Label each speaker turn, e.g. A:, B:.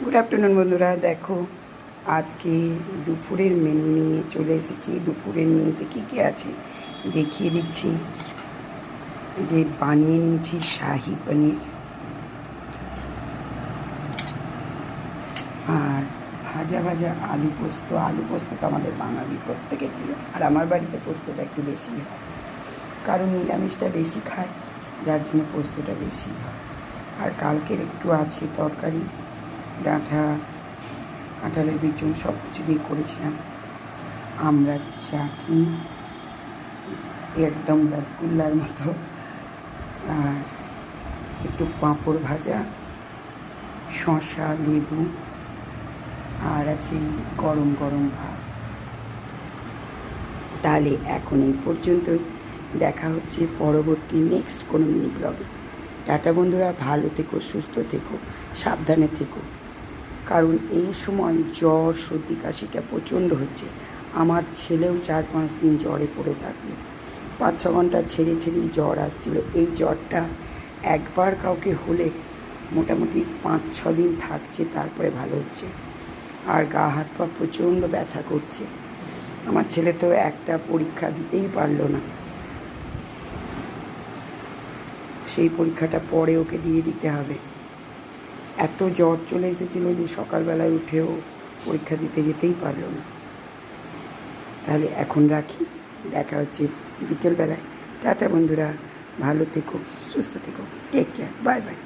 A: Good afternoon বন্ধুরা। দেখো আজকে দুপুরের মেনু নিয়ে চলে এসেছি। দুপুরের মেনুতে কী কী আছে দেখিয়ে দিচ্ছি। যে বানিয়ে নিয়েছি শাহি পনির, আর ভাজা ভাজা আলু পোস্ত। আলু পোস্ত তো আমাদের বাঙালি প্রত্যেকের প্রিয়, আর আমার বাড়িতে পোস্তটা একটু বেশি হয়, কারণ নিরামিষটা বেশি খায়, যার জন্য পোস্তটা বেশি হয়। আর কালকের একটু আছে তরকারি, ডাঁটা, কাঁঠালের বিচুন সব কিছু দিয়ে করেছিলাম। আমরা চাটনি একদম রসগোল্লার মতো, আর একটু পাঁপড় ভাজা, শসা, লেবু, আর আছে গরম গরম ভাত। তাহলে এখন এই পর্যন্তই, দেখা হচ্ছে পরবর্তী নেক্সট কোনো মিনি ব্লগে। টাটা বন্ধুরা, ভালো থেকো, সুস্থ থেকো, সাবধানে থেকো, কারণ এই সময় জ্বর সর্দি কাশিটা প্রচণ্ড হচ্ছে। আমার ছেলেও 4-5 দিন জ্বরে পড়ে থাকলো, 5-6 ঘন্টা ছেড়ে ছেড়েই জ্বর আসছিল। এই জ্বরটা একবার কাউকে হলে মোটামুটি 5-6 দিন থাকছে, তারপরে ভালো হচ্ছে। আর গা হাত পা প্রচণ্ড ব্যথা করছে। আমার ছেলে তো একটা পরীক্ষা দিতেই পারলো না, সেই পরীক্ষাটা পরে ওকে দিয়ে দিতে হবে। এত জ্বর চলে এসেছিল যে সকালবেলায় উঠেও পরীক্ষা দিতে যেতেই পারলো না। তাহলে এখন রাখি, দেখা হচ্ছে বিকেলবেলায়। টাটা বন্ধুরা, ভালো থেকো, সুস্থ থেকো, টেক কেয়ার, বাই বাই।